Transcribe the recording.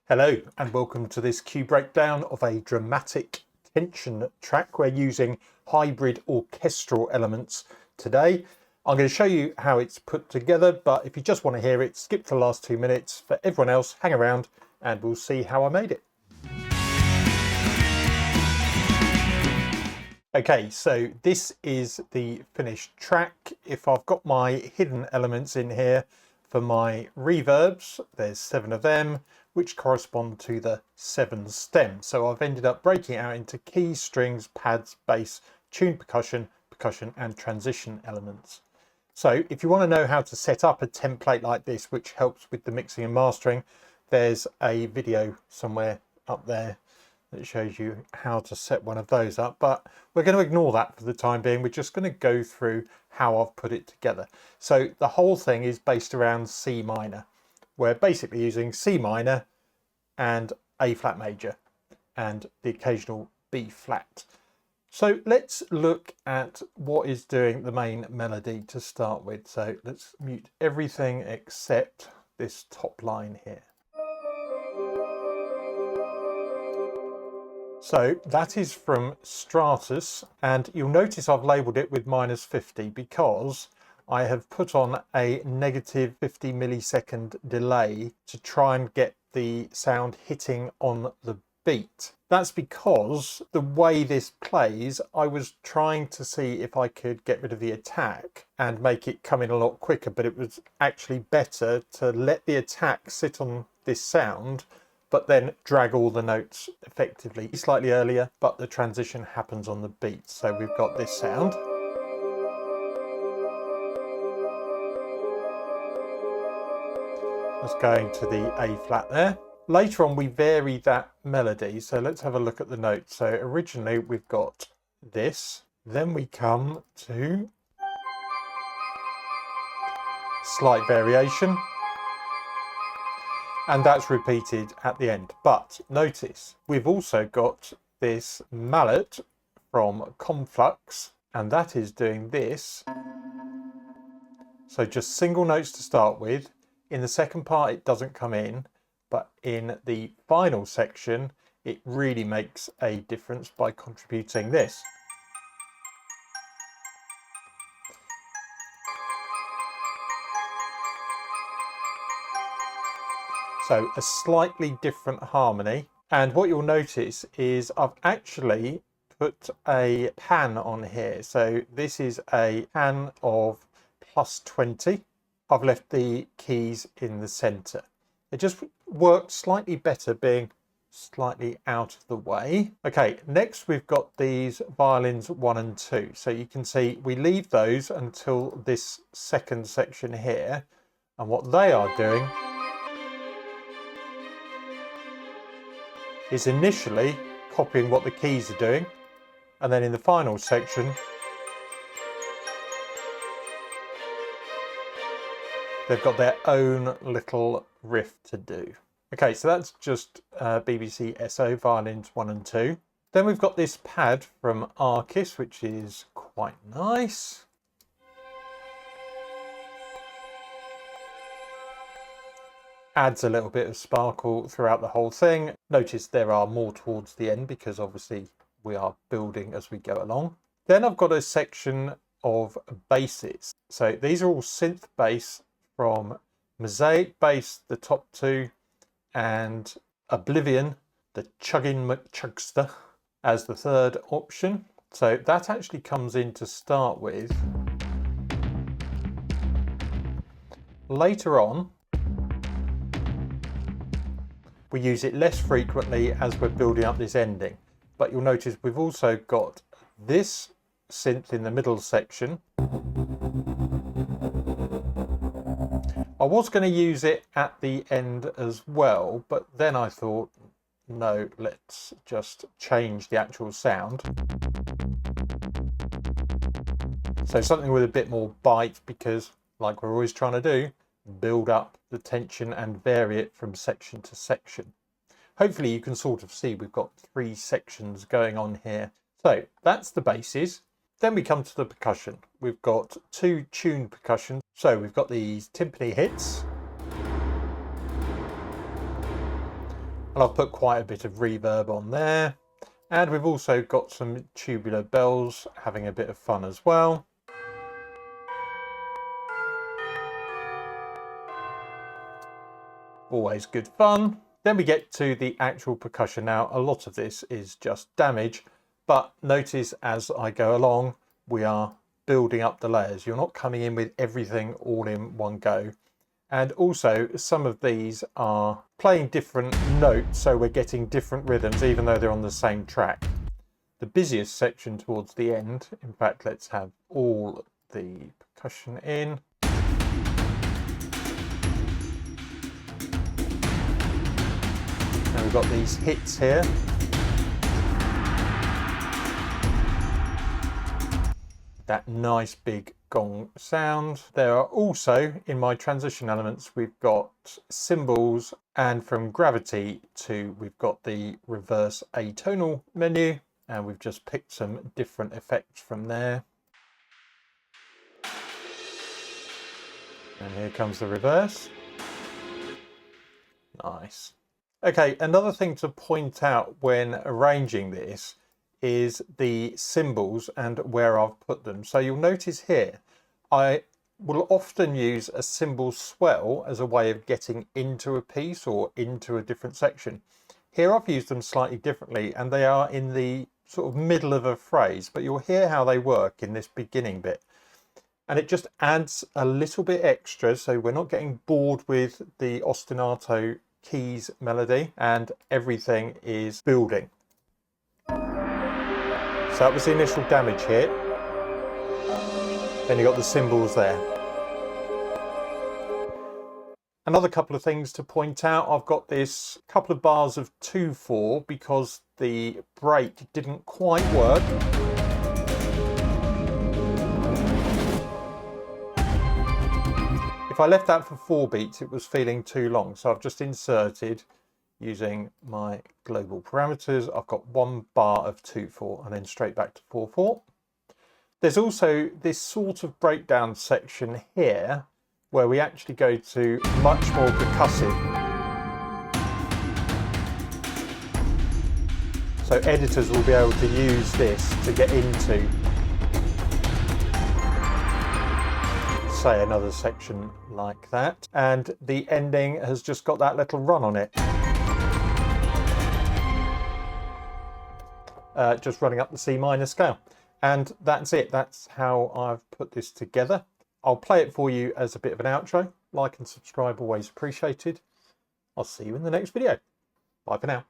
Hello and welcome to this cue breakdown of a dramatic tension track. We're using hybrid orchestral elements today. I'm going to show you how it's put together, but if you just want to hear it, skip to the last 2 minutes. For everyone else, hang around and we'll see how I made it. Okay, so this is the finished track. If I've got my hidden elements in here for my reverbs, there's 7 of them, which correspond to the 7 stems. So I've ended up breaking it out into keys, strings, pads, bass, tuned percussion, percussion and transition elements. So if you want to know how to set up a template like this, which helps with the mixing and mastering, there's a video somewhere up there that shows you how to set one of those up, but we're going to ignore that for the time being. We're just going to go through how I've put it together. So the whole thing is based around C minor. We're basically using C minor and A flat major and the occasional B flat. So let's look at what is doing the main melody to start with. So let's mute everything except this top line here. So that is from Stratus, and you'll notice I've labelled it with -50 because I have put on a -50 millisecond delay to try and get the sound hitting on the beat. That's because the way this plays, I was trying to see if I could get rid of the attack and make it come in a lot quicker, but it was actually better to let the attack sit on this sound but then drag all the notes effectively slightly earlier, but the transition happens on the beat. So we've got this sound. That's going to the A flat there. Later on we vary that melody, so let's have a look at the notes. So originally we've got this, then we come to slight variation, and that's repeated at the end. But notice we've also got this mallet from Conflux, and that is doing this. So just single notes to start with. In the second part it doesn't come in, but in the final section it really makes a difference by contributing this. So a slightly different harmony. And what you'll notice is I've actually put a pan on here. So this is a pan of +20. I've left the keys in the center. It just worked slightly better being slightly out of the way. Okay, next we've got these violins 1 and 2. So you can see we leave those until this second section here. And what they are doing is initially copying what the keys are doing, and then in the final section they've got their own little riff to do. Okay, so that's just BBC SO violins 1 and 2. Then we've got this pad from Arcis, which is quite nice. Adds a little bit of sparkle throughout the whole thing. Notice there are more towards the end because obviously we are building as we go along. Then I've got a section of basses. So these are all synth bass from Mosaic Bass, the top 2, and Oblivion, the Chuggin' McChugster, as the third option. So that actually comes in to start with. Later on, we use it less frequently as we're building up this ending, but you'll notice we've also got this synth in the middle section. I was going to use it at the end as well, but then I thought, no, let's just change the actual sound. So something with a bit more bite, because like we're always trying to do, build up the tension and vary it from section to section. Hopefully you can sort of see we've got 3 sections going on here. So that's the basses. Then we come to the percussion. We've got 2 tuned percussion. So we've got these timpani hits. And I've put quite a bit of reverb on there. And we've also got some tubular bells having a bit of fun as well. Always good fun. Then we get to the actual percussion. Now, a lot of this is just damage, but notice as I go along, we are building up the layers. You're not coming in with everything all in one go. And also some of these are playing different notes, so we're getting different rhythms even though they're on the same track. The busiest section towards the end, in fact, let's have all the percussion in. And we've got these hits here. That nice big gong sound. There are also, in my transition elements, we've got cymbals, and from gravity to, we've got the reverse atonal menu, and we've just picked some different effects from there. And here comes the reverse. Nice. Okay, another thing to point out when arranging this is the cymbals and where I've put them. So you'll notice here, I will often use a cymbal swell as a way of getting into a piece or into a different section. Here I've used them slightly differently, and they are in the sort of middle of a phrase, but you'll hear how they work in this beginning bit. And it just adds a little bit extra, so we're not getting bored with the ostinato keys melody, and everything is building. So that was the initial damage hit. Then you got the cymbals there. Another couple of things to point out. I've got this couple of bars of 2/4 because the break didn't quite work. If I left that for 4 beats, it was feeling too long. So I've just inserted, using my global parameters, I've got 1 bar of 2/4 and then straight back to 4/4. There's also this sort of breakdown section here where we actually go to much more percussive. So editors will be able to use this to get into, say, another section like that. And the ending has just got that little run on it. Just running up the C minor scale. And that's it. That's how I've put this together. I'll play it for you as a bit of an outro. Like and subscribe, always appreciated. I'll see you in the next video. Bye for now.